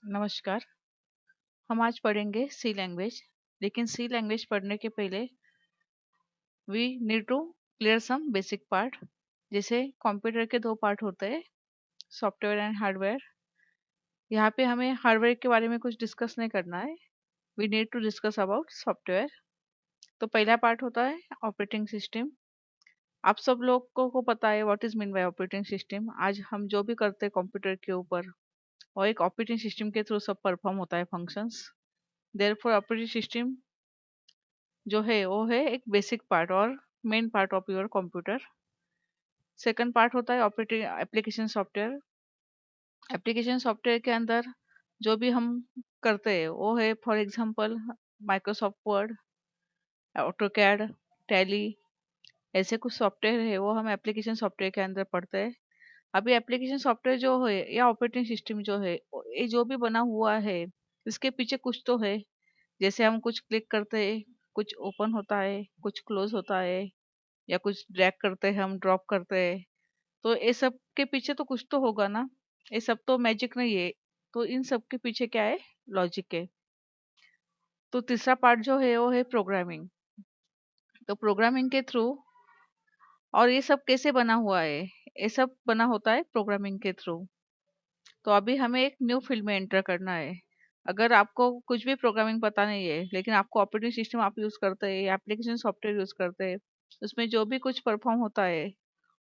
नमस्कार। हम आज पढ़ेंगे सी लैंग्वेज। लेकिन सी लैंग्वेज पढ़ने के पहले we need to clear some basic part. जैसे कंप्यूटर के दो पार्ट होते हैं, सॉफ्टवेयर एंड हार्डवेयर। यहाँ पे हमें हार्डवेयर के बारे में कुछ डिस्कस नहीं करना है। We need to discuss about software. तो पहला पार्ट होता है ऑपरेटिंग सिस्टम। आप सब लोगों को पता है what is mean bye operating system. आज हम जो भी करते हैं कंप्यूटर के ऊपर, और एक ऑपरेटिंग सिस्टम के थ्रू सब परफॉर्म होता है फंक्शंस। देयरफॉर ऑपरेटिंग सिस्टम जो है वो है एक बेसिक पार्ट और main part of your computer. Second part होता है operating application software. Application software के अंदर जो भी हम करते हैं वो है for example Microsoft word, AutoCAD, tally. ऐसे कुछ सॉफ्टवेयर है वो हम एप्लीकेशन सॉफ्टवेयर के अंदर पढ़ते हैं। अभी एप्लीकेशन सॉफ्टवेयर जो है या ऑपरेटिंग सिस्टम जो है, ये जो भी बना हुआ है इसके पीछे कुछ तो है। जैसे हम कुछ क्लिक करते हैं, कुछ ओपन होता है, कुछ क्लोज होता है, या कुछ ड्रैग करते हैं, हम ड्रॉप करते हैं। तो ये सब के पीछे तो कुछ तो होगा ना। ये सब तो मैजिक नहीं है। तो इन सब के पीछे क्या है, लॉजिक है। तो तीसरा पार्ट जो है वो है प्रोग्रामिंग। तो प्रोग्रामिंग के थ्रू, और ये सब कैसे बना हुआ है, ये सब बना होता है प्रोग्रामिंग के थ्रू। तो अभी हमें एक न्यू फील्ड में एंटर करना है। अगर आपको कुछ भी प्रोग्रामिंग पता नहीं है, लेकिन आपको ऑपरेटिंग सिस्टम आप यूज करते हैं या एप्लीकेशन सॉफ्टवेयर यूज करते हैं, उसमें जो भी कुछ परफॉर्म होता है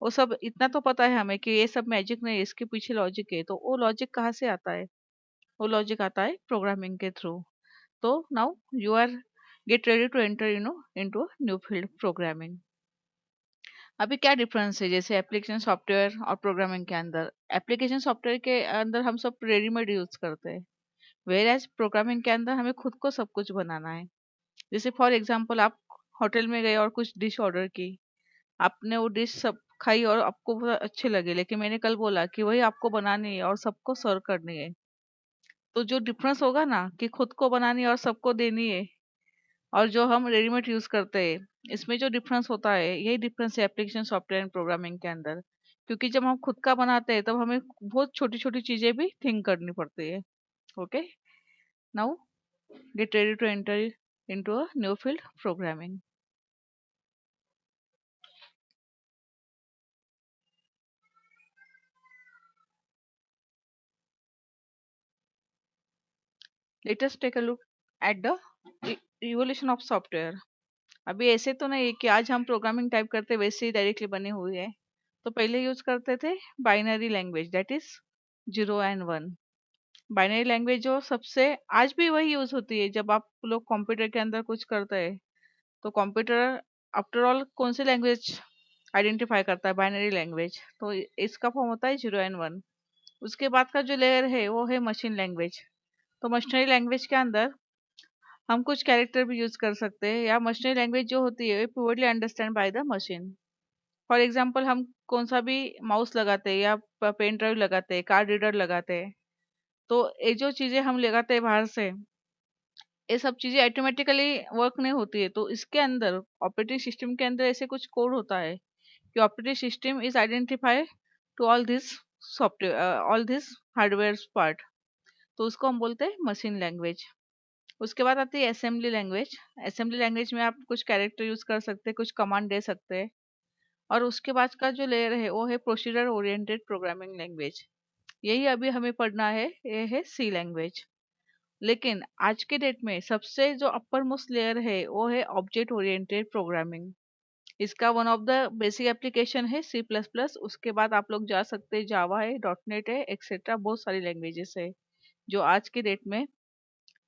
वो सब इतना तो पता है हमें कि ये सब मैजिक नहीं है, इसके पीछे लॉजिक है। तो वो लॉजिक कहाँ से आता है? वो लॉजिक आता है प्रोग्रामिंग के थ्रू। तो now you are get ready to enter into new field programming. अभी क्या डिफरेंस है जैसे एप्लीकेशन सॉफ्टवेयर और प्रोग्रामिंग के अंदर? एप्लीकेशन सॉफ्टवेयर के अंदर हम सब रेडीमेड यूज करते हैं, वेयर एज प्रोग्रामिंग के अंदर हमें खुद को सब कुछ बनाना है। जैसे फॉर एग्जांपल आप होटल में गए और कुछ डिश ऑर्डर की। आपने वो डिश सब खाई और आपको बहुत अच्छे लगे, लेकिन मैंने कल बोला कि वही आपको बनानी है और सबको सर्व करनी है। तो जो डिफरेंस होगा ना कि खुद को बनानी है और सबको देनी है, और जो हम रेडीमेड यूज करते हैं, इसमें जो डिफरेंस होता है यही डिफरेंस है एप्लीकेशन सॉफ्टवेयर एंड प्रोग्रामिंग के अंदर। क्योंकि जब हम खुद का बनाते हैं तब हमें बहुत छोटी छोटी चीजें भी थिंक करनी पड़ती है। Okay, now get ready to enter into a new field programming. Let us take a look at the evolution of software. अभी ऐसे तो नहीं है कि आज हम प्रोग्रामिंग टाइप करते वैसे ही डायरेक्टली बनी हुई है। तो पहले यूज करते थे binary language, that is 0 and 1। Binary language जो सबसे आज भी वही यूज होती है जब आप लोग कंप्यूटर के अंदर कुछ करते हैं। तो कंप्यूटर आफ्टर ऑल कौन सी लैंग्वेज आइडेंटिफाई करता है? Binary language. तो इसका फॉर्म होता है 0 and 1। उसके बाद का जो लेयर है वो है मशीन लैंग्वेज। तो मशीनरी लैंग्वेज के अंदर हम कुछ कैरेक्टर भी यूज कर सकते हैं, या मशीनरी लैंग्वेज जो होती है purely understand by the machine. For example हम कौन सा भी माउस लगाते हैं या पेन ड्राइव लगाते हैं, कार्ड रीडर लगाते हैं, तो ये जो चीजें हम लगाते हैं बाहर से, ये सब चीजें ऑटोमेटिकली वर्क नहीं होती है। तो इसके अंदर ऑपरेटिंग सिस्टम के अंदर ऐसे कुछ कोड होता है कि operating system is identify to all this software, all this hardware part. तो उसको हम बोलते हैं मशीन लैंग्वेज। उसके बाद आती है असेंबली लैंग्वेज। असेंबली लैंग्वेज में आप कुछ कैरेक्टर यूज कर सकते हैं, कुछ कमांड दे सकते हैं। और उसके बाद का जो लेयर है वो है प्रोसीजर ओरिएंटेड प्रोग्रामिंग लैंग्वेज। यही अभी हमें पढ़ना है, ये है सी लैंग्वेज। लेकिन आज के डेट में सबसे जो अपर मोस्ट लेयर है वो है ऑब्जेक्ट ओरिएंटेड प्रोग्रामिंग। इसका one of the basic application है सी प्लस प्लस। उसके बाद आप लोग जा सकते हैं जावा है, डॉट नेट है, एक्सेट्रा बहुत सारी लैंग्वेजेस है जो आज के डेट में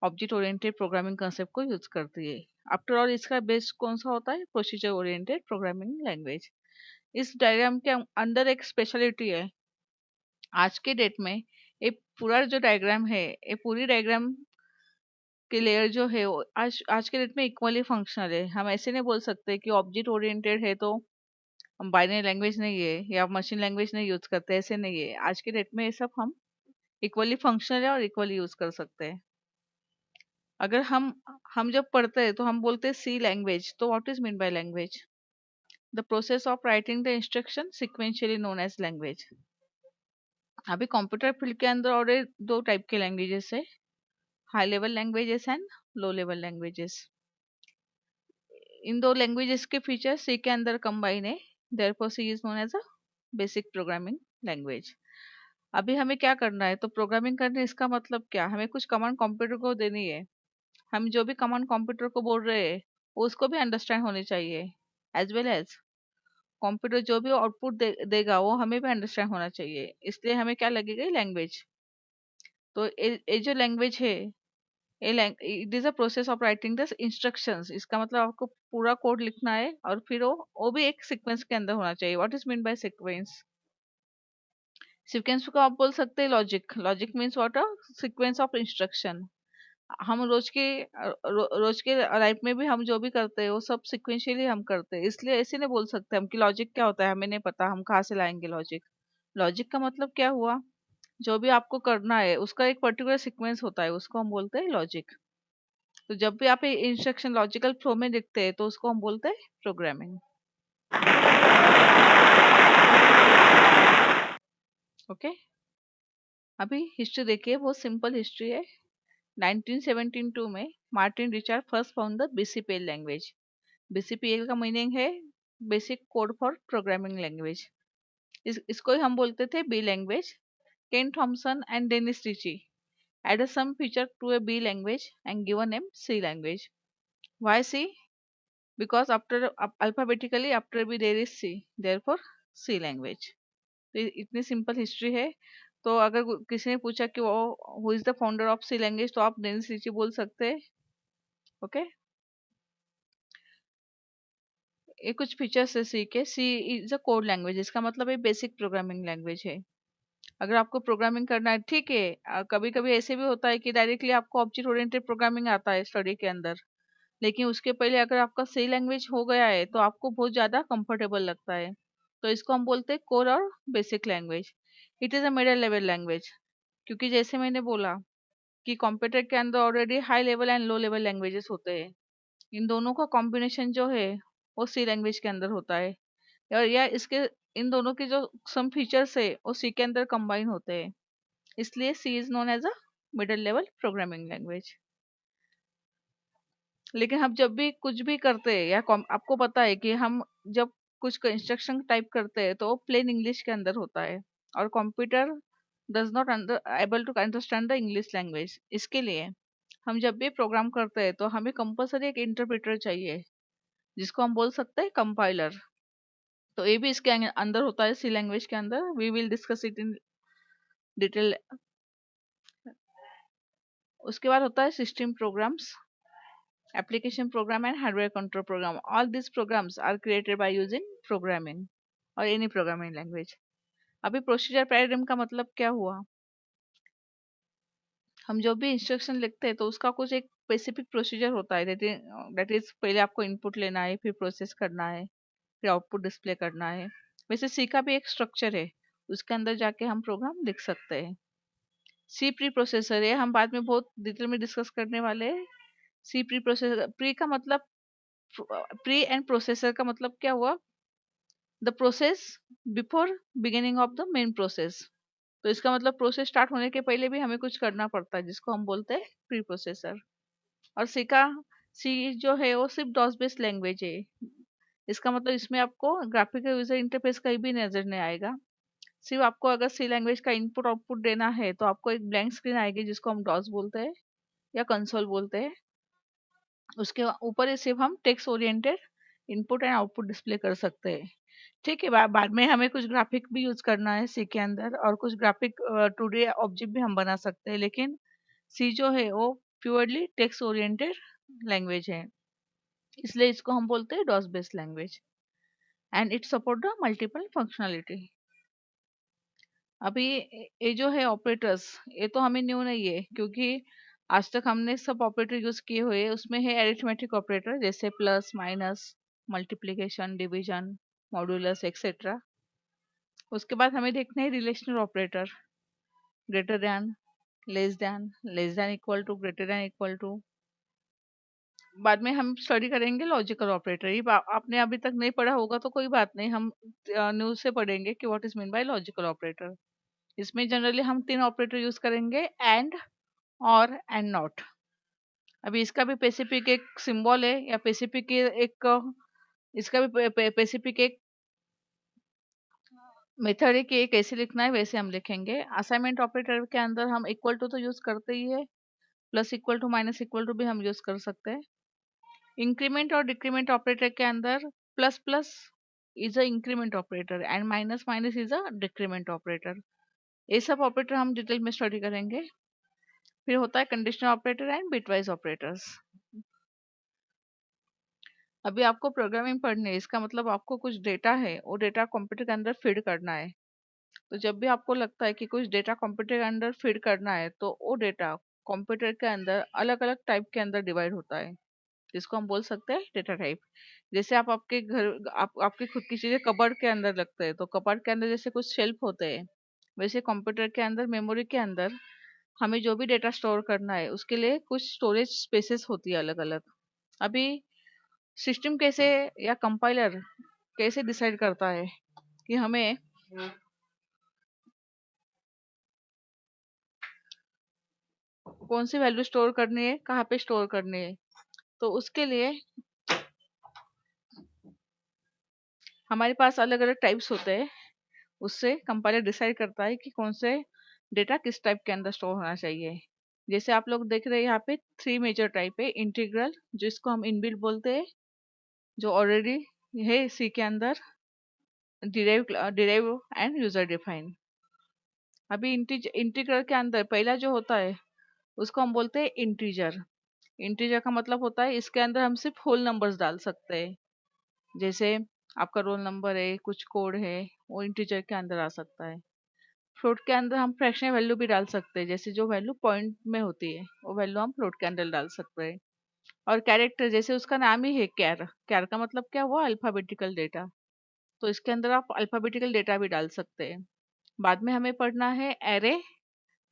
ऑब्जेक्ट ओरिएंटेड प्रोग्रामिंग कंसेप्ट को यूज करती है। आफ्टर ऑल इसका बेस कौन सा होता है? Procedure oriented programming language. इस डायग्राम के अंदर एक स्पेशलिटी है आज के डेट में। ये पूरा जो डायग्राम है, ये पूरी डायग्राम के लेयर जो है वो आज आज के डेट में इक्वली फंक्शनल है। हम ऐसे नहीं बोल सकते कि ऑब्जेक्ट ओरिएंटेड है तो हम बाइनरी लैंग्वेज नहीं है या मशीन लैंग्वेज नहीं यूज करते, ऐसे नहीं है। आज के डेट में ये सब हम इक्वली फंक्शनल है और इक्वली यूज कर सकते हैं। अगर हम जब पढ़ते हैं तो हम बोलते हैं सी लैंग्वेज। तो what is mean by language? The process of writing the instruction sequentially known as language. अभी कंप्यूटर फील्ड के अंदर और दो टाइप के लैंग्वेजेस है, high level languages and low level languages. इन दो लैंग्वेजेस के फीचर सी के अंदर कंबाइन है, therefore C is known as a basic programming language. अभी हमें क्या करना है, तो प्रोग्रामिंग करने इसका मतलब क्या, हमें कुछ कमांड कंप्यूटर को देनी है। हम जो भी कमांड कंप्यूटर को बोल रहे हैं वो उसको भी अंडरस्टैंड होनी चाहिए, एज वेल एज कंप्यूटर जो भी आउटपुट देगा वो हमें भी अंडरस्टैंड होना चाहिए। इसलिए हमें क्या लगेगा, लैंग्वेज। तो ये जो लैंग्वेज है, it is a process of writing the instructions. इसका मतलब आपको पूरा कोड लिखना है और फिर वो भी एक सीक्वेंस के अंदर होना चाहिए। What is mean bye sequence? Sequence को आप बोल सकते हैं logic. Logic means what, a sequence of instruction. हम रोज के लाइफ में भी हम जो भी करते हैं वो सब सिक्वेंशियली हम करते हैं। इसलिए ऐसे नहीं बोल सकते हम कि लॉजिक क्या होता है, हमें नहीं पता, हम कहाँ से लाएंगे लॉजिक। लॉजिक का मतलब क्या हुआ, जो भी आपको करना है उसका एक पर्टिकुलर सीक्वेंस होता है, उसको हम बोलते हैं लॉजिक। तो जब भी आप इंस्ट्रक्शन लॉजिकल फ्लो में लिखते हैं तो उसको हम बोलते हैं प्रोग्रामिंग। ओके, अभी हिस्ट्री देखिए, बहुत सिंपल हिस्ट्री है। 1972 में Martin Richard first found the BCPL language. BCPL का मीनिंग है basic code for programming language. इसको ही हम बोलते थे B language. Ken Thompson and Dennis Ritchie added some feature to a B language and given name C language. Why C? Because after alphabetically after B there is C, therefore C language. तो इतनी simple history है। तो अगर किसी ने पूछा कि वो who is the founder of C language, तो आप डेनिस रिची बोल सकते हैं। ओके, ये कुछ फीचर्स है सी के। सी इज अ कोड लैंग्वेज, इसका मतलब है बेसिक प्रोग्रामिंग लैंग्वेज है। अगर आपको प्रोग्रामिंग करना है, ठीक है, कभी कभी ऐसे भी होता है कि डायरेक्टली आपको ऑब्जेक्ट ओरिएंटेड प्रोग्रामिंग आता है स्टडी के अंदर, लेकिन उसके पहले अगर आपका सी लैंग्वेज हो गया है तो आपको बहुत ज़्यादा कंफर्टेबल लगता है। तो इसको हम बोलते हैं कोर और basic language. It is a middle level language, क्योंकि जैसे मैंने बोला कि कंप्यूटर के अंदर already high level and low level languages होते हैं। इन दोनों का कॉम्बिनेशन जो है वो सी लैंग्वेज के अंदर होता है, और या इसके इन दोनों के जो सम फीचर्स है वो सी के अंदर कंबाइन होते हैं। इसलिए C is known as a middle level programming language. लेकिन हम जब भी कुछ भी करते हैं या आपको पता है कि हम जब कुछ इंस्ट्रक्शन टाइप करते हैं तो प्लेन इंग्लिश के अंदर होता है, और computer does not able to understand the English language. इसके लिए हम जब भी प्रोग्राम करते हैं तो हमें कंपलसरी एक इंटरप्रेटर चाहिए, जिसको हम बोल सकते हैं कंपाइलर। तो ये भी इसके अंदर होता है, सी लैंग्वेज के अंदर। We will discuss it in detail. उसके बाद होता है system programs, application program and hardware control program. All these programs are created by using programming or any programming language. अभी प्रोसीजर पैराडिग्म का मतलब क्या हुआ, हम जो भी इंस्ट्रक्शन लिखते हैं तो उसका कुछ एक स्पेसिफिक प्रोसीजर होता है। दैट इज पहले आपको इनपुट लेना है, फिर प्रोसेस करना है, फिर आउटपुट डिस्प्ले करना है। वैसे सी का भी एक स्ट्रक्चर है, उसके अंदर जाके हम प्रोग्राम लिख सकते हैं। सी प्री प्रोसेसर है, हम बाद में बहुत डिटेल में डिस्कस करने वाले हैं। सी प्री प्रोसेसर, प्री का मतलब, प्री एंड प्रोसेसर का मतलब क्या हुआ, the process before beginning of the main process. तो इसका मतलब प्रोसेस स्टार्ट होने के पहले भी हमें कुछ करना पड़ता है, जिसको हम बोलते हैं प्री प्रोसेसर। और सी का, सी जो है वो सिर्फ डॉस बेस्ड लैंग्वेज है। इसका मतलब इसमें आपको ग्राफिकल यूजर इंटरफेस कहीं भी नजर नहीं आएगा। सिर्फ आपको अगर सी लैंग्वेज का इनपुट आउटपुट देना है तो आपको एक ब्लैंक स्क्रीन आएगी, जिसको हम डॉस बोलते हैं या कंसोल बोलते हैं। उसके ऊपर ही सिर्फ हम text oriented input and output display कर सकते हैं। ठीक है, बाद में हमें कुछ ग्राफिक भी यूज करना है सी के अंदर, और कुछ ग्राफिक 2D ऑब्जेक्ट भी हम बना सकते हैं, लेकिन सी जो है वो प्योरली टेक्स्ट ओरिएंटेड लैंग्वेज है। इसलिए इसको हम बोलते हैं DOS based language, and it support the multiple functionality. अभी ये जो है ऑपरेटर्स, ये तो हमें न्यू नहीं है, क्योंकि आज तक हमने सब ऑपरेटर यूज किए हुए हैं। उसमें है एरिथमेटिक ऑपरेटर, जैसे plus, minus, multiplication, division, modulus etcetera. उसके बाद हमें देखना है relational operator, greater than, less than equal to, greater than equal to. बाद में हम स्टडी करेंगे लॉजिकल ऑपरेटर। ये आपने अभी तक नहीं पढ़ा होगा तो कोई बात नहीं, हम न्यूज से पढ़ेंगे कि what is mean bye logical operator. इसमें जनरली हम 3 ऑपरेटर यूज करेंगे, एंड, और, एंड नॉट। अभी इसका भी स्पेसिफिक एक सिंबल है या स्पेसिफिक एक इसका भी स्पेसिफिक एक मेथड है कि ये कैसे लिखना है, वैसे हम लिखेंगे। असाइनमेंट ऑपरेटर के अंदर हम इक्वल टू तो यूज करते ही है, plus equal to minus equal to भी हम यूज कर सकते हैं। इंक्रीमेंट और डिक्रीमेंट ऑपरेटर के अंदर plus plus is a increment operator and minus minus is a decrement operator. ये सब ऑपरेटर हम डिटेल में स्टडी करेंगे। फिर होता है conditional operator and bitwise operators. अभी आपको प्रोग्रामिंग पढ़नी है, इसका मतलब आपको कुछ डेटा है, वो डेटा कंप्यूटर के अंदर फीड करना है। तो जब भी आपको लगता है कि कुछ डेटा कंप्यूटर के अंदर फीड करना है, तो वो डेटा कंप्यूटर के अंदर अलग अलग टाइप के अंदर डिवाइड होता है, जिसको हम बोल सकते हैं डेटा टाइप। जैसे आप आपके घर आपकी खुद की चीजें कबर्ड के अंदर लगते हैं, तो कबर्ड के अंदर जैसे कुछ शेल्फ होते हैं, वैसे कंप्यूटर के अंदर मेमोरी के अंदर हमें जो भी डेटा स्टोर करना है उसके लिए कुछ स्टोरेज स्पेसेस होती है अलग अलग। अभी सिस्टम कैसे या कंपाइलर कैसे डिसाइड करता है कि हमें कौन सी वैल्यू स्टोर करनी है, कहाँ पे स्टोर करनी है, तो उसके लिए हमारे पास अलग अलग टाइप्स होते हैं। उससे कंपाइलर डिसाइड करता है कि कौन से डेटा किस टाइप के अंदर स्टोर होना चाहिए। जैसे आप लोग देख रहे हैं यहाँ पे 3 मेजर टाइप है। इंटीग्रल, जिसको हम इनबिल्ट बोलते हैं, जो ऑलरेडी है सी के अंदर। Derive and user define. अभी इंटीग्रल के अंदर पहला जो होता है उसको हम बोलते हैं इंटीजर। इंटीजर का मतलब होता है इसके अंदर हम सिर्फ होल नंबर्स डाल सकते हैं। जैसे आपका रोल नंबर है, कुछ कोड है, वो इंटीजर के अंदर आ सकता है। फ्लोट के अंदर हम फ्रैक्शनल वैल्यू भी डाल सकते हैं, जैसे जो वैल्यू पॉइंट में होती है वो वैल्यू हम फ्लोट के अंदर डाल सकते हैं। और कैरेक्टर, जैसे उसका नाम ही है कैर, कैर का मतलब क्या हुआ, अल्फाबेटिकल डेटा, तो इसके अंदर आप अल्फाबेटिकल डेटा भी डाल सकते हैं। बाद में हमें पढ़ना है एरे।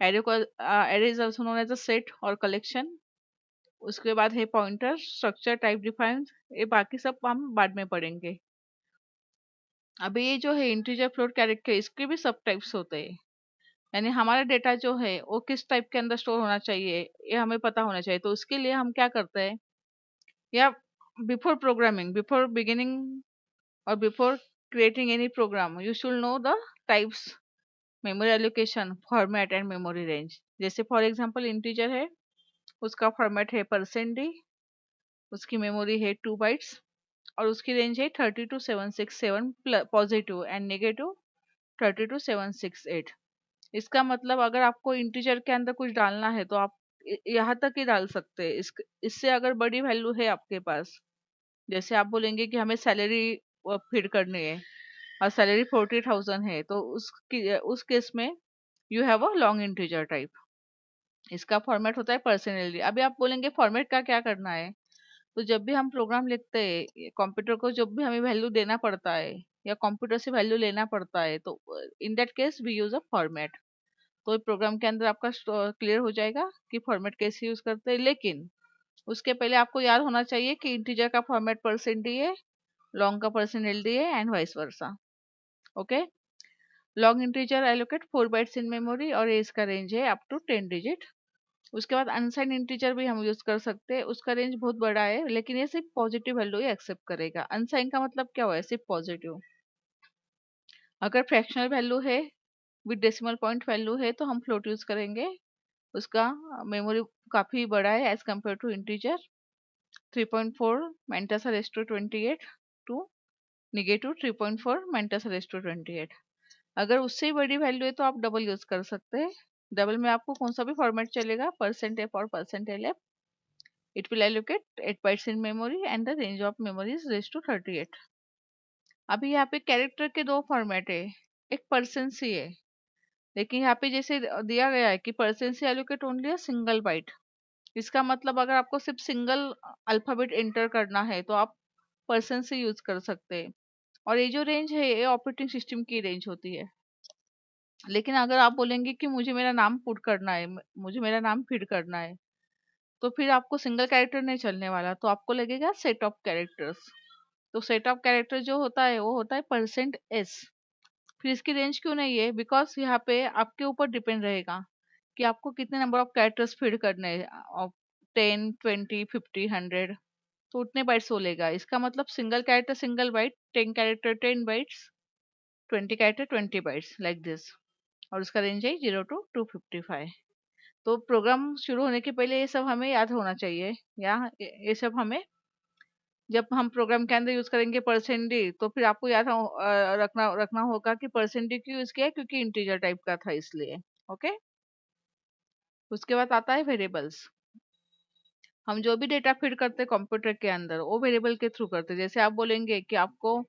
एरे को array is also known as a set और कलेक्शन। उसके बाद है पॉइंटर, स्ट्रक्चर, टाइप डिफाइन। ये बाकी सब हम बाद में पढ़ेंगे। अभी ये जो है इंटीजर, फ्लोट, कैरेक्टर, इसके भी सब टाइप्स होते हैं। यानी हमारा डेटा जो है वो किस टाइप के अंदर स्टोर होना चाहिए, ये हमें पता होना चाहिए। तो उसके लिए हम क्या करते हैं, या बिफोर प्रोग्रामिंग, बिफोर बिगिनिंग और before creating any program, you should know the types, memory allocation, format and memory range. जैसे फॉर एग्जांपल इंटीजर है, उसका फॉर्मेट है %d, उसकी मेमोरी है 2 बाइट्स, और उसकी रेंज है 32 767 पॉजिटिव एंड नेगेटिव 32 768। इसका मतलब अगर आपको इंटीजर के अंदर कुछ डालना है तो आप यहाँ तक ही डाल सकते हैं। इससे अगर बड़ी वैल्यू है आपके पास, जैसे आप बोलेंगे कि हमें सैलरी फीड करनी है और सैलरी 40,000 है, तो उस केस में you have a long integer type. इसका फॉर्मेट होता है पर्सनली। अभी आप बोलेंगे फॉर्मेट का क्या करना है, तो जब भी हम प्रोग्राम लिखते हैं कंप्यूटर को, जब भी हमें वैल्यू देना पड़ता है या कंप्यूटर से वैल्यू लेना पड़ता है, तो in that case we use a format. तो प्रोग्राम के अंदर आपका क्लियर हो जाएगा कि फॉर्मेट कैसे यूज करते हैं। लेकिन उसके पहले आपको याद होना चाहिए कि इंटीजर का फॉर्मेट %d है, लॉन्ग का %ld है, and vice versa. Okay. Long integer allocate 4 bytes in memory और इसका रेंज है अप टू 10 डिजिट। उसके बाद अनसाइन इंटीजर भी हम यूज कर सकते हैं, उसका रेंज बहुत बड़ा है, लेकिन ये सिर्फ पॉजिटिव वैल्यू ही एक्सेप्ट करेगा। अनसाइन का मतलब क्या हुआ है, सिर्फ पॉजिटिव। अगर फ्रैक्शनल वैल्यू है विद डेसिमल पॉइंट वैल्यू है तो हम फ्लोट यूज करेंगे। उसका मेमोरी काफी बड़ा है एज कम्पेयर टू इंटीजर। 3.4 मेंटस रेस टू 28 टू निगेटिव 3.4 मेंटस रेस टू 28। अगर उससे ही बड़ी वैल्यू है तो आप डबल यूज कर सकते हैं। डबल में आपको कौन सा भी फॉर्मेट चलेगा, %f और %lf। It will allocate 8 bytes in memory and the range of memory is raise to 38। अभी यहाँ पे कैरेक्टर के दो फॉर्मेट है, एक परसेंट सी है, लेकिन यहाँ पे जैसे दिया गया है कि percent C allocate only a single byte. इसका मतलब अगर आपको सिर्फ सिंगल अल्फाबेट एंटर करना है तो आप परसेंट से यूज कर सकते हैं। और ये जो रेंज है ये ऑपरेटिंग सिस्टम की रेंज होती है। लेकिन अगर आप बोलेंगे कि मुझे मेरा नाम पुट करना है, मुझे मेरा नाम फीड करना है, तो फिर आपको सिंगल कैरेक्टर नहीं चलने वाला, तो आपको लगेगा सेट ऑफ कैरेक्टर्स। तो सेट ऑफ कैरेक्टर जो होता है वो होता है %s। फिर इसकी रेंज क्यों नहीं है? बिकॉज यहाँ पे आपके ऊपर डिपेंड रहेगा कि आपको कितने नंबर ऑफ कैरेक्टर्स फीड करने हैं, ऑफ 10, 20, 50, 100, तो उतने बाइट्स वो लेगा। इसका मतलब single character single byte, 10 character 10 bytes, 20 character 20 bytes, like this. और उसका रेंज है 0 to 255। तो प्रोग्राम शुरू होने के पहले ये सब हमें याद होना चाहिए, या ये सब हमें, जब हम प्रोग्राम के अंदर यूज करेंगे परसेंट डी, तो फिर आपको याद रखना रखना होगा कि परसेंट डी क्यों यूज किया है, क्योंकि इंटीजर टाइप का था इसलिए। ओके। उसके बाद आता है वेरिएबल्स। हम जो भी डेटा फीड करते हैं कंप्यूटर के अंदर, वो वेरिएबल के थ्रू करते हैं। जैसे आप बोलेंगे कि आपको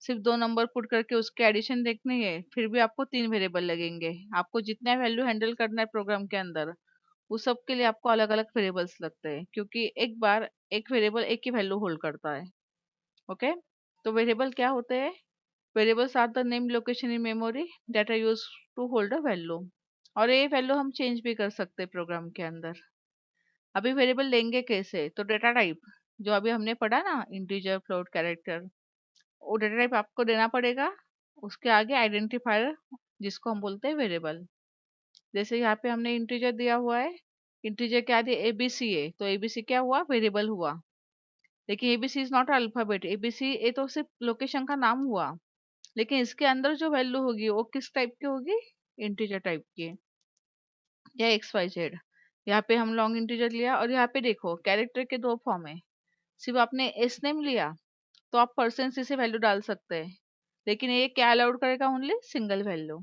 सिर्फ दो नंबर पुट करके उसके एडिशन देखनी है, फिर भी आपको तीन वेरिएबल लगेंगे। आपको जितना वैल्यू हैंडल करना है प्रोग्राम के अंदर, उस सब के लिए आपको अलग अलग वेरिएबल्स लगते हैं, क्योंकि एक बार एक वेरिएबल एक ही वैल्यू होल्ड करता है। ओके। तो वेरिएबल क्या होते हैं? Variables are the name location in memory that are use to hold a value. और ये वैल्यू हम चेंज भी कर सकते हैं प्रोग्राम के अंदर। अभी वेरिएबल लेंगे कैसे? तो डेटा टाइप, जो अभी हमने पढ़ा ना, इंटीजर, फ्लोट, कैरेक्टर, वो डेटा टाइप आपको देना पड़ेगा। उसके आगे आइडेंटिफायर, जिसको हम बोलते हैं वेरिएबल। जैसे यहाँ पे हमने इंटीजर दिया हुआ है, इंटीजर के आगे एबीसी है, तो एबीसी क्या हुआ? वेरिएबल हुआ। लेकिन ABC is not alphabet, ABC ये तो सिर्फ लोकेशन का नाम हुआ। लेकिन इसके अंदर जो वैल्यू होगी वो किस टाइप की होगी? इंटीजर टाइप की, या एक्स वाई जेड। यहाँ पे हम लॉन्ग इंटीजर लिया, और यहाँ पे देखो कैरेक्टर के दो फॉर्म है। सिर्फ आपने एस नेम लिया तो आप परसेंट सी से वैल्यू डाल सकते हैं, लेकिन ये क्या अलाउड करेगा? Only single value.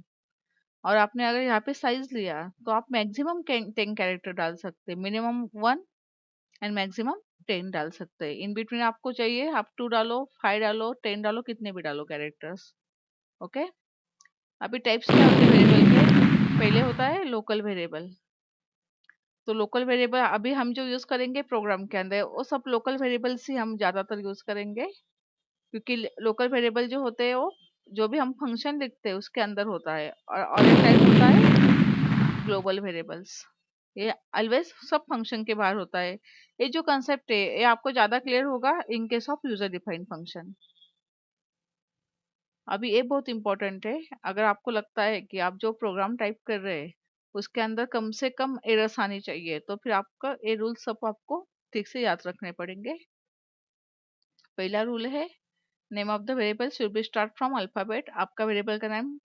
और आपने अगर यहाँ पे साइज लिया तो आप मैक्सिमम 10 कैरेक्टर डाल सकते हैं, मिनिमम 1 एंड मैक्सिमम 10 डाल सकते हैं। इन बिटवीन आपको चाहिए आप 2 डालो, 5 डालो, 10 डालो, कितने भी डालो कैरेक्टर्स। ओके। अभी टाइप्स क्या होते हैं वेरिएबल के? पहले होता है लोकल वेरिएबल। तो लोकल वेरिएबल अभी हम जो यूज करेंगे प्रोग्राम के अंदर, वो सब लोकल वेरिएबल्स ही हम ज्यादातर यूज करेंगे, क्योंकि लोकल वेरिएबल जो होते हैं वो जो भी हम फंक्शन लिखते हैं उसके अंदर होता है। और एक टाइप होता है ग्लोबल वेरिएबल्स, ये ऑलवेज सब फंक्शन के बाहर होता है। ये जो कंसेप्ट है ये आपको ज्यादा क्लियर होगा in case of user defined function. अभी ये बहुत इंपॉर्टेंट है। अगर आपको लगता है कि आप जो प्रोग्राम टाइप कर रहे हैं उसके अंदर कम से कम एरर्स आनी चाहिए, तो फिर आपका ये रूल सब आपको ठीक से याद रखने पड़ेंगे। पहला रूल है, name of the variable should be start from alphabet. आपका वेरिएबल का नाम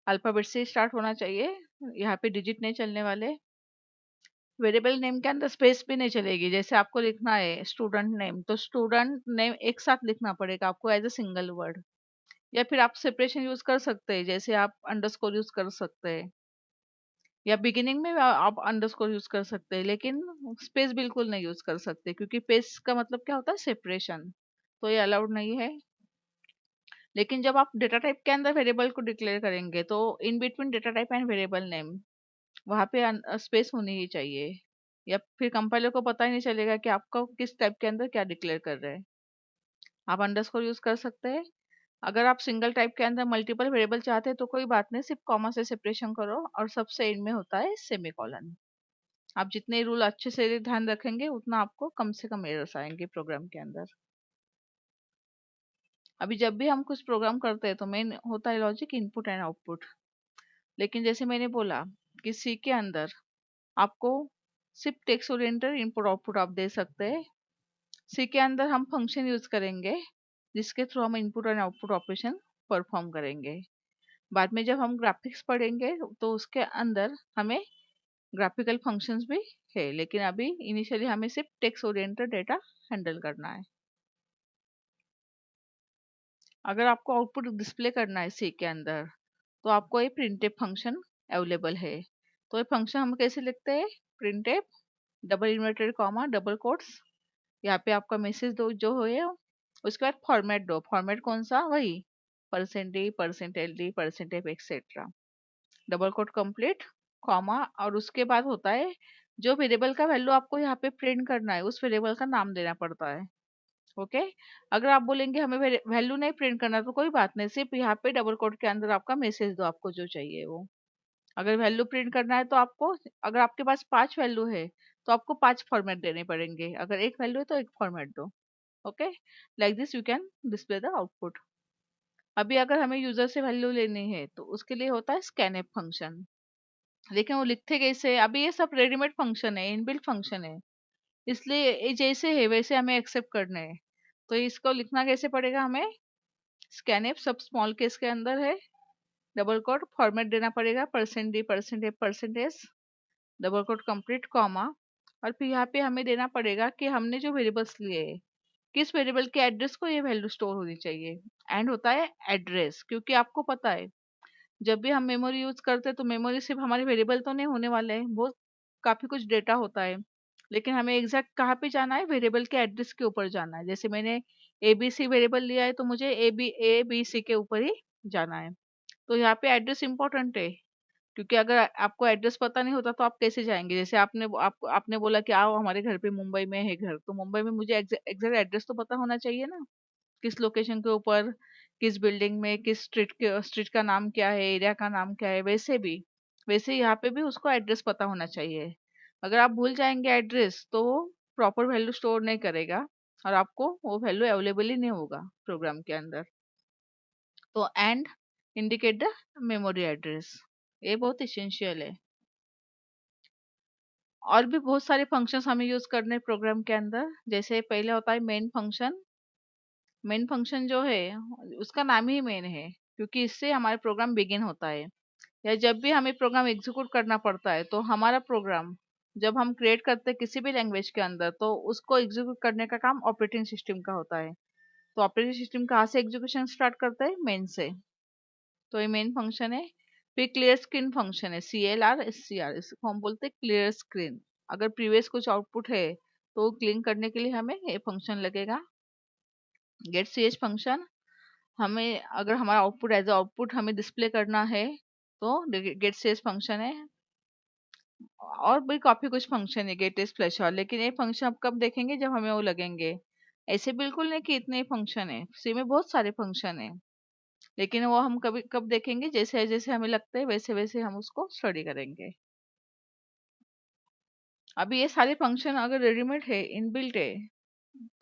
अल्फाबेट से स्टार्ट होना चाहिए, यहाँ पे डिजिट नहीं चलने वाले। वेरिएबल नेम के अंदर स्पेस भी नहीं चलेगी। जैसे आपको लिखना है स्टूडेंट नेम, तो स्टूडेंट नेम एक साथ लिखना पड़ेगा आपको एज ए सिंगल वर्ड। या फिर आप सेपरेशन यूज कर सकते हैं, जैसे आप अंडरस्कोर यूज कर सकते हैं, या बिगिनिंग में आप अंडरस्कोर यूज कर सकते हैं, लेकिन स्पेस बिल्कुल नहीं यूज कर सकते, क्योंकि स्पेस का मतलब क्या होता है? सेपरेशन। तो ये अलाउड नहीं है। लेकिन जब आप डेटा टाइप के अंदर वेरिएबल को डिक्लेयर करेंगे, तो in between data type and variable name वहां पे स्पेस होनी ही चाहिए, या फिर कंपाइलर को पता ही नहीं चलेगा कि आपको किस टाइप के अंदर क्या डिक्लेयर कर रहे हैं। आप अंडरस्कोर यूज कर सकते हैं। अगर आप सिंगल टाइप के अंदर मल्टीपल वेरिएबल चाहते हैं तो कोई बात नहीं, सिर्फ कॉमा से सेपरेशन करो, और सबसे एंड में होता है सेमीकोलन। आप जितने रूल अच्छे से ध्यान रखेंगे उतना आपको कम से कम एरर्स आएंगे प्रोग्राम के अंदर। अभी जब भी हम कुछ प्रोग्राम करते हैं तो मेन होता है लॉजिक, इनपुट एंड आउटपुट। लेकिन जैसे मैंने बोला कि सी के अंदर आपको सिर्फ टेक्स्ट ओरिएंटेड इनपुट आउटपुट आप दे सकते हैं। सी के अंदर हम फंक्शन यूज करेंगे जिसके थ्रू हम input and output operation perform करेंगे। बाद में जब हम ग्राफिक्स पढ़ेंगे तो उसके अंदर हमें ग्राफिकल फंक्शंस भी है, लेकिन अभी इनिशियली हमें सिर्फ टेक्स्ट ओरिएंटेड डेटा हैंडल करना है। अगर आपको आउटपुट डिस्प्ले करना है सी के अंदर, तो आपको ये प्रिंटफ फंक्शन अवेलेबल है। तो ये फंक्शन हम कैसे लिखते हैं? Printf, double inverted comma, double quotes, यहाँ पे आपका मैसेज दो जो है, उसके बाद फॉर्मेट दो। फॉर्मेट कौन सा? वही percent D, percent L D, percent F etcetera, double quote complete, comma, और उसके बाद होता है जो वेरिएबल का वैल्यू आपको यहाँ पे प्रिंट करना है उस वेरिएबल का नाम देना पड़ता है। ओके। अगर आप बोलेंगे हमें वैल्यू नहीं प्रिंट करना, तो कोई बात नहीं, सिर्फ यहाँ पे डबल कोट के अंदर आपका मैसेज दो, आपको जो चाहिए वो। अगर वैल्यू प्रिंट करना है तो आपको, अगर आपके पास 5 वैल्यू है तो आपको 5 फॉर्मेट देने पड़ेंगे, अगर एक वैल्यू है तो एक फॉर्मेट दो। Okay. Like this you can display the output. अभी अगर हमें यूजर से वैल्यू लेनी है तो उसके लिए होता है स्कैनएफ फंक्शन, लेकिन वो लिखते कैसे हैं? अभी ये सब रेडीमेड फंक्शन है, इनबिल्ट फंक्शन है, इसलिए ये जैसे है वैसे हमें एक्सेप्ट करना है। तो इसको लिखना कैसे पड़ेगा हमें? स्कैनएफ सब स्मॉल केस के अंदर है, डबल कोट फॉर्मेट देना पड़ेगा, %d %f %s, double quote complete comma, और फिर यहाँ पे हमें देना पड़ेगा कि हमने जो वेरिएबल्स लिए हैं किस वेरिएबल के एड्रेस को ये वैल्यू स्टोर होनी चाहिए। एंड होता है एड्रेस, क्योंकि आपको पता है जब भी हम मेमोरी यूज करते हैं तो मेमोरी सिर्फ हमारे वेरिएबल तो नहीं होने वाले हैं, बहुत काफी कुछ डेटा होता है, लेकिन हमें एग्जैक्ट कहाँ पे जाना है? वेरिएबल के एड्रेस के ऊपर जाना है। जैसे मैंने ABC वेरिएबल लिया है तो मुझे ABC के ऊपर ही जाना है। तो यहाँ पे एड्रेस इंपॉर्टेंट है, क्योंकि अगर आपको एड्रेस पता नहीं होता तो आप कैसे जाएंगे? जैसे आपने बोला कि आओ हमारे घर पे, मुंबई में है घर, तो मुंबई में मुझे एग्जैक्ट एड्रेस तो पता होना चाहिए ना, किस लोकेशन के ऊपर, किस बिल्डिंग में, किस स्ट्रीट का नाम क्या है, एरिया का नाम क्या है। वैसे यहाँ पे भी उसको एड्रेस पता होना चाहिए। अगर आप भूल जाएंगे एड्रेस तो वो प्रॉपर वैल्यू स्टोर नहीं करेगा और आपको वो वैल्यू अवेलेबल ही नहीं होगा प्रोग्राम के अंदर। तो and indicate the memory address, ये बहुत इसेंशियल है। और भी बहुत सारे फंक्शंस हमें यूज करने प्रोग्राम के अंदर। जैसे पहले होता है मेन फंक्शन। मेन फंक्शन जो है उसका नाम ही मेन है, क्योंकि इससे हमारा प्रोग्राम बिगिन होता है। या जब भी हमें प्रोग्राम एग्जीक्यूट करना पड़ता है तो हमारा प्रोग्राम जब हम क्रिएट करते हैं किसी भी लैंग्वेज के अंदर तो उसको एग्जीक्यूट करने का काम ऑपरेटिंग सिस्टम का होता है। तो ऑपरेटिंग सिस्टम कहाँ से एग्जीक्यूशन स्टार्ट करता है? मेन से। तो ये मेन फंक्शन है। फिर क्लियर स्क्रीन फंक्शन है, CLR SCR, इसको हम बोलते हैं क्लियर स्क्रीन। अगर प्रीवियस कुछ आउटपुट है तो क्लीन करने के लिए हमें ये फंक्शन लगेगा। गेट ch फंक्शन, हमें अगर हमारा आउटपुट एज आउटपुट हमें डिस्प्ले करना है तो गेट ch फंक्शन है। और भी काफी कुछ फंक्शन है गेट एस फ्लैश और, लेकिन ये फंक्शन अब कब देखेंगे? जब हमें वो लगेंगे। ऐसे बिल्कुल नहीं कि इतने फंक्शन है, सी में बहुत सारे फंक्शन है, लेकिन वो हम कभी कब देखेंगे? जैसे जैसे हमें लगता है वैसे वैसे हम उसको स्टडी करेंगे। अभी ये सारे फंक्शन अगर रेडीमेड है, इनबिल्ट है,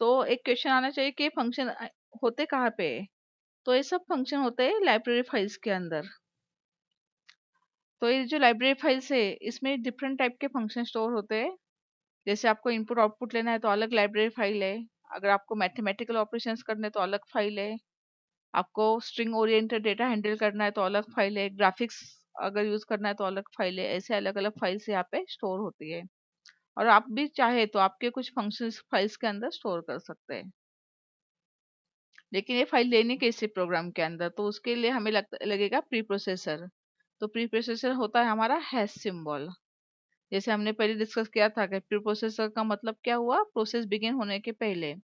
तो एक क्वेश्चन आना चाहिए कि फंक्शन होते कहाँ पे है? तो ये सब फंक्शन होते हैं लाइब्रेरी फाइल्स के अंदर। तो ये जो लाइब्रेरी फाइल्स है इसमें डिफरेंट टाइप के फंक्शन स्टोर होते हैं। जैसे आपको इनपुट आउटपुट लेना है तो अलग लाइब्रेरी फाइल है, अगर आपको मैथमेटिकल ऑपरेशंस करने तो अलग फाइल है, आपको स्ट्रिंग ओरिएंटेड डेटा हैंडल करना है तो अलग फाइल है, ग्राफिक्स अगर यूज करना है तो अलग फाइल है। ऐसे अलग अलग फाइल्स यहाँ पे स्टोर होती है, और आप भी चाहे तो आपके कुछ फंक्शंस फाइल्स के अंदर स्टोर कर सकते हैं। लेकिन ये फाइल लेनी कैसे प्रोग्राम के अंदर? तो उसके लिए हमें लगेगा प्री प्रोसेसर। तो प्री प्रोसेसर होता है हमारा हैश सिंबल। जैसे हमने पहले डिस्कस किया था कि प्री प्रोसेसर का मतलब क्या हुआ? प्रोसेस बिगिन होने के पहले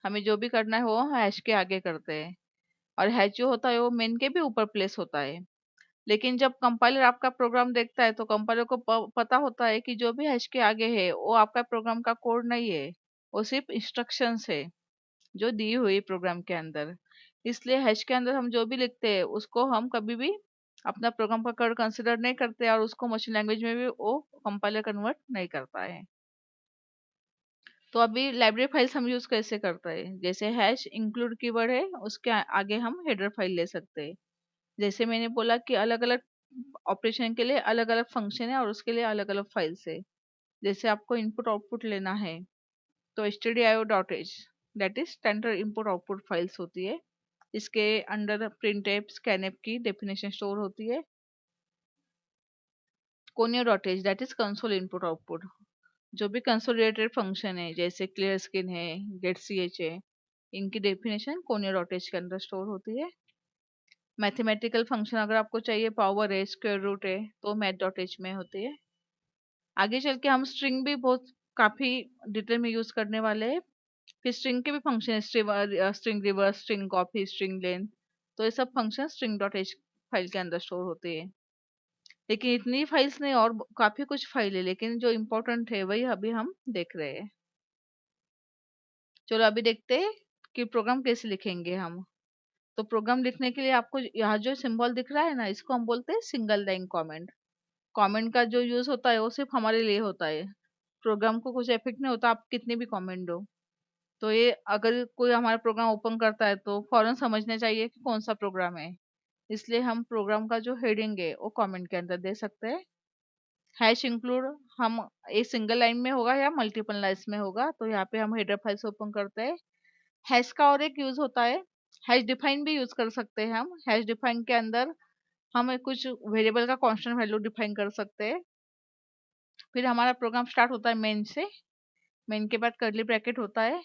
हमें जो भी करना है वो हैश के आगे करते हैं, और हैश जो होता है वो मेन के भी ऊपर प्लेस होता है। लेकिन जब कंपाइलर आपका प्रोग्राम देखता है तो कंपाइलर को पता होता है कि जो भी हैश के आगे है वो आपका प्रोग्राम का कोड नहीं है, वो सिर्फ इंस्ट्रक्शंस है जो दी हुई प्रोग्राम के अंदर। इसलिए हैश के अंदर हम जो भी लिखते हैं उसको हम कभी भी अपना प्रोग्राम का कोड कंसिडर नहीं करते, और उसको मशीन लैंग्वेज में भी वो कंपाइलर कन्वर्ट नहीं करता है। तो अभी लाइब्रेरी फाइल्स हम यूज कैसे करते हैं? जैसे हैश इंक्लूड कीवर्ड है, उसके आगे हम हेडर फाइल ले सकते हैं। जैसे मैंने बोला कि अलग अलग ऑपरेशन के लिए अलग अलग फंक्शन है और उसके लिए अलग अलग फाइल्स है। जैसे आपको इनपुट आउटपुट लेना है तो stdio.h, that is standard input output files होती है। इसके अंडर प्रिंटफ स्कैनफ की डेफिनेशन स्टोर होती है। conio.h that is console input output, जो भी कंसोलिडेटेड फंक्शन है जैसे क्लियर स्क्रीन है, गेट ch है, इनकी डेफिनेशन conio.h के अंदर स्टोर होती है। मैथमेटिकल फंक्शन अगर आपको चाहिए, पावर है, स्क्वायर रूट है, तो math.h में होती है। आगे चल के हम स्ट्रिंग भी बहुत काफी डिटेल में यूज करने वाले हैं। फिर स्ट्रिंग के भी फंक्शन है, string reverse, string copy, string length. तो ये सब फंक्शन string.h फाइल के अंदर स्टोर होते हैं। लेकिन इतनी फाइल्स नहीं, और काफी कुछ फाइल है, लेकिन जो इम्पोर्टेंट है वही अभी हम देख रहे हैं। चलो अभी देखते हैं कि प्रोग्राम कैसे लिखेंगे हम। तो प्रोग्राम लिखने के लिए आपको यहाँ जो सिंबल दिख रहा है ना, इसको हम बोलते हैं सिंगल लाइन कमेंट। कमेंट का जो यूज होता है वो सिर्फ हमारे लिए होता है, प्रोग्राम को कुछ इफेक्ट नहीं होता आप कितने भी कमेंट दो। तो ये अगर कोई हमारा प्रोग्राम ओपन करता है तो फौरन समझना चाहिए कि कौन सा प्रोग्राम है। इसलिए हम प्रोग्राम का जो हेडिंग है वो कमेंट के अंदर दे सकते हैं। हैश इंक्लूड हम एक सिंगल लाइन में होगा या मल्टीपल लाइन्स में होगा, तो यहाँ पे हम हेडर फाइल्स ओपन करते हैं। हैश का और एक यूज होता है, हैश डिफाइन भी यूज कर सकते हैं हम। हैश डिफाइन के अंदर हम कुछ वेरिएबल का कांस्टेंट वैल्यू डिफाइन कर सकते हैं। फिर हमारा प्रोग्राम स्टार्ट होता है मेन से। मेन के बाद कर्ली ब्रैकेट होता है।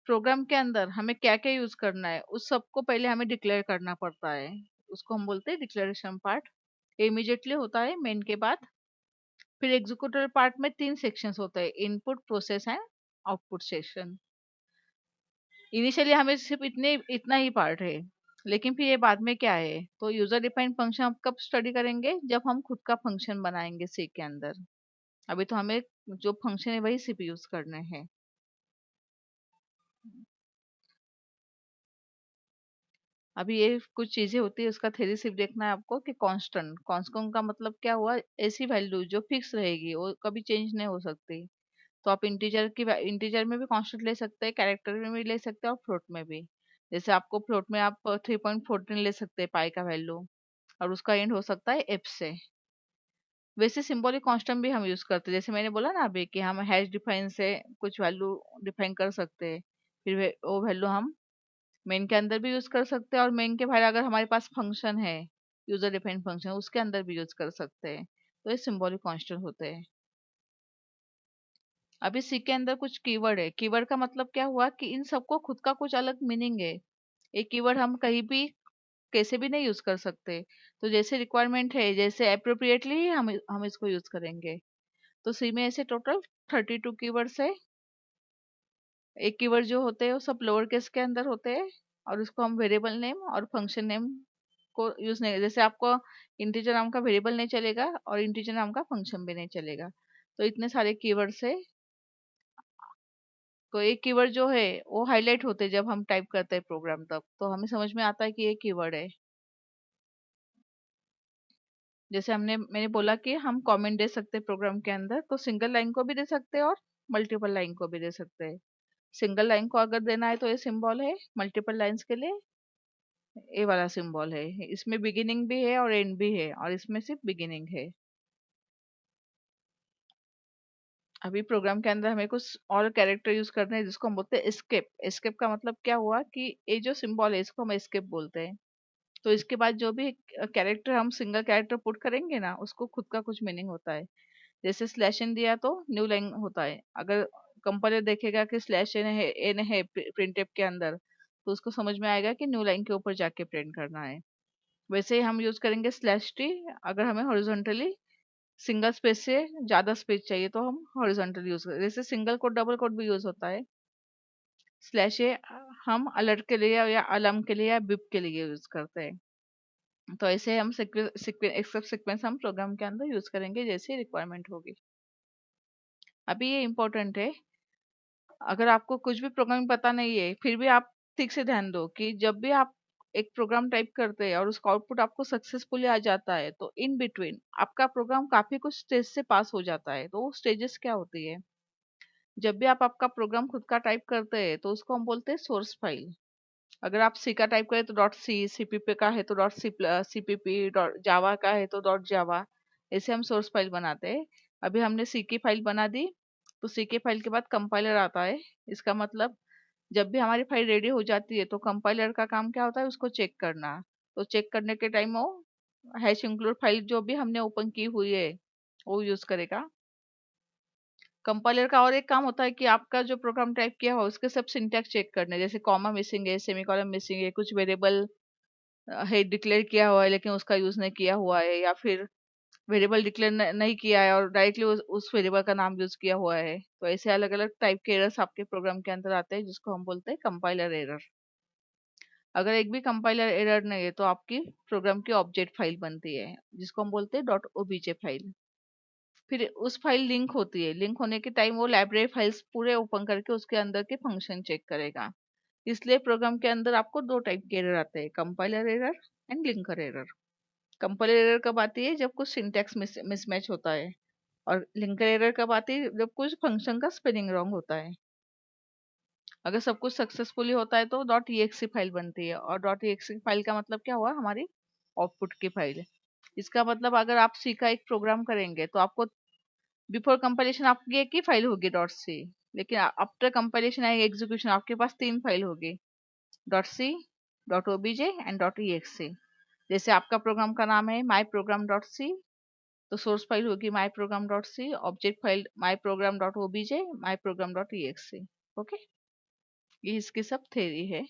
प्रोग्राम के अंदर हमें क्या क्या यूज करना है उस सबको पहले हमें डिक्लेयर करना पड़ता है। उसको हम बोलते हैं डिक्लेरेशन पार्ट। इमीडिएटली होता है मेन के बाद। फिर एग्जीक्यूटिव पार्ट में 3 सेक्शंस होते हैं, input, process and output section. Initially हमें सिर्फ इतना ही पार्ट है, लेकिन फिर ये बाद में क्या है, तो यूजर डिफाइंड फंक्शन हम कब स्टडी करेंगे, जब हम खुद का फंक्शन बनाएंगे सी के अंदर। अभी तो हमें जो फंक्शन है वही सी पे यूज करने हैं। अभी ये कुछ चीजें होती है, उसका थ्योरी सिर्फ देखना है आपको कि कांस्टेंट कांस्टेंट का मतलब क्या हुआ, ऐसी वैल्यू जो फिक्स रहेगी वो कभी चेंज नहीं हो सकती। तो आप इंटीजर में भी कांस्टेंट ले सकते हैं, कैरेक्टर में भी ले सकते हैं और फ्लोट में भी। जैसे आपको फ्लोट में आप 3.14 ले सकते हैं पाई का वैल्यू, और उसका एंड हो सकता है एफ से। वैसे सिंबॉलिक कांस्टेंट भी हम यूज करते हैं, जैसे मैंने बोला ना अभी कि हम हैश डिफाइन से कुछ वैल्यू डिफाइन कर सकते हैं। फिर वो वैल्यू हम मेन के अंदर भी यूज कर सकते हैं, और मेन के बाहर अगर हमारे पास फंक्शन है, यूजर डिफाइंड फंक्शन, उसके अंदर भी यूज कर सकते हैं। तो ये सिंबॉलिक कांस्टेंट होते हैं। अभी सी के अंदर कुछ कीवर्ड है। कीवर्ड का मतलब क्या हुआ कि इन सबको खुद का कुछ अलग मीनिंग है। एक कीवर्ड हम कहीं भी कैसे भी नहीं यूज कर सकते। तो जैसे रिक्वायरमेंट है, जैसे अप्रोप्रिएटली ही हम इसको यूज करेंगे। तो सी में ऐसे टोटल 32 कीवर्ड्स है। एक कीवर्ड जो होते हैं वो सब लोअर केस के अंदर होते हैं, और उसको हम वेरिएबल नेम और फंक्शन नेम को यूज नहीं, जैसे आपको इंटीजर नाम का वेरिएबल नहीं चलेगा और इंटीजर नाम का फंक्शन भी नहीं चलेगा। तो इतने सारे कीवर्ड्स है। तो एक कीवर्ड जो है वो हाईलाइट होते हैं जब हम टाइप करते हैं प्रोग्राम, तब तो हमें समझ में आता है कि ये कीवर्ड है। जैसे मैंने बोला कि हम कमेंट दे सकते हैं प्रोग्राम के अंदर, तो सिंगल लाइन को भी दे सकते हैं और मल्टीपल लाइन को भी दे सकते हैं। सिंगल लाइन को अगर देना है तो ये सिंबल है, मल्टीपल लाइंस के लिए ये वाला सिंबल है। इसमें बिगिनिंग भी है और एंड भी है, और इसमें सिर्फ बिगिनिंग है। अभी प्रोग्राम के अंदर हमें कुछ और कैरेक्टर यूज करने हैं जिसको हम बोलते हैं एस्केप। एस्केप का मतलब क्या हुआ कि ये जो सिंबल है इसको हम एस्केप बोलते हैं। तो इसके बाद जो भी कैरेक्टर हम सिंगल कैरेक्टर पुट करेंगे ना, उसको खुद का कुछ मीनिंग होता है। जैसे स्लैश एन दिया तो न्यू लाइन होता है। अगर कंपाइलर देखेगा कि स्लैश एन है प्रिंटफ के अंदर, तो उसको समझ में आएगा कि न्यू लाइन के ऊपर जाके प्रिंट करना है। वैसे ही हम यूज करेंगे स्लैश टी। अगर हमें हॉरिजॉन्टली सिंगल स्पेस से ज्यादा स्पेस चाहिए तो हम हॉरिजॉन्टल यूज करें। जैसे सिंगल कोट डबल कोट भी यूज होता है। स्लैश ए हम अलर्ट के लिए या अलार्म के लिए या बिप के लिए यूज करते हैं। तो ऐसे हम एक्सेप्ट सीक्वेंस हम प्रोग्राम के अंदर यूज करेंगे जैसे रिक्वायरमेंट होगी। अभी ये इम्पोर्टेंट है, अगर आपको कुछ भी प्रोग्रामिंग पता नहीं है फिर भी आप ठीक से ध्यान दो कि जब भी आप एक प्रोग्राम टाइप करते हैं और उसका आउटपुट आपको सक्सेसफुली आ जाता है, तो इन बिटवीन आपका प्रोग्राम काफी कुछ स्टेज से पास हो जाता है। तो वो स्टेजेस क्या होती है, जब भी आप आपका प्रोग्राम खुद का टाइप करते हैं तो उसको हम बोलते हैं सोर्स फाइल। अगर आप सी का टाइप करें तो डॉट सी, सीपीपी का है तो dot C, CPP, dot Java का है तो डॉट जावा। ऐसे हम सोर्स फाइल बनाते हैं। अभी हमने सी की फाइल बना दी, तो सी के फाइल के बाद कंपाइलर आता है। इसका मतलब जब भी हमारी फाइल रेडी हो जाती है तो कंपाइलर का काम क्या होता है, उसको चेक करना। तो चेक करने के टाइम वो हैश इंक्लूड फाइल जो भी हमने ओपन की हुई है वो यूज करेगा। कंपाइलर का और एक काम होता है कि आपका जो प्रोग्राम टाइप किया हो उसके सब सिंटैक्स चेक करने, जैसे कॉमा मिसिंग है, सेमीकोलन मिसिंग है, कुछ वेरिएबल है डिक्लेयर किया हुआ है लेकिन उसका यूज नहीं किया हुआ है, या फिर वेरिएबल डिक्लेयर नहीं किया है और डायरेक्टली उस वेरिएबल का नाम यूज किया हुआ है। तो ऐसे अलग अलग टाइप के एरर्स आपके प्रोग्राम के अंदर आते हैं जिसको हम बोलते हैं कंपाइलर एरर। अगर एक भी कंपाइलर एरर नहीं है तो आपकी प्रोग्राम की ऑब्जेक्ट फाइल बनती है जिसको हम बोलते हैं डॉट ओबीजे फाइल। फिर उस फाइल लिंक होती है, लिंक होने के टाइम वो लाइब्रेरी फाइल्स पूरे ओपन करके उसके अंदर के फंक्शन चेक करेगा। इसलिए प्रोग्राम के अंदर आपको दो टाइप के एरर आते हैं, compiler error and linker error. Compiler error कब आती है, जब कुछ सिंटैक्स मिसमैच होता है। और लिंकर एरर कब आती है, जब कुछ फंक्शन का स्पेलिंग रॉन्ग होता है। अगर सब कुछ सक्सेसफुली होता है तो डॉट .exe फाइल बनती है, और डॉट .exe फाइल का मतलब क्या हुआ, हमारी आउटपुट की फाइल। इसका मतलब अगर आप सी का एक प्रोग्राम करेंगे तो आपको बिफोर कंपाइलेशन आपकी एक ही फाइल होगी डॉट सी, लेकिन आफ्टर कंपाइलेशन एंड एग्जीक्यूशन आपके पास 3 फाइल होगी, dot C, dot OBJ and dot .exe। जैसे आपका प्रोग्राम का नाम है माई प्रोग्राम डॉट सी, तो सोर्स फाइल होगी my program dot C, object file my program dot OBJ, my program dot .exe। Okay, ये इसकी सब थ्योरी है।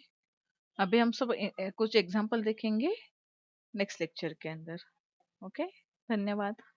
अभी हम सब कुछ एग्जांपल देखेंगे नेक्स्ट लेक्चर के अंदर। ओके, धन्यवाद।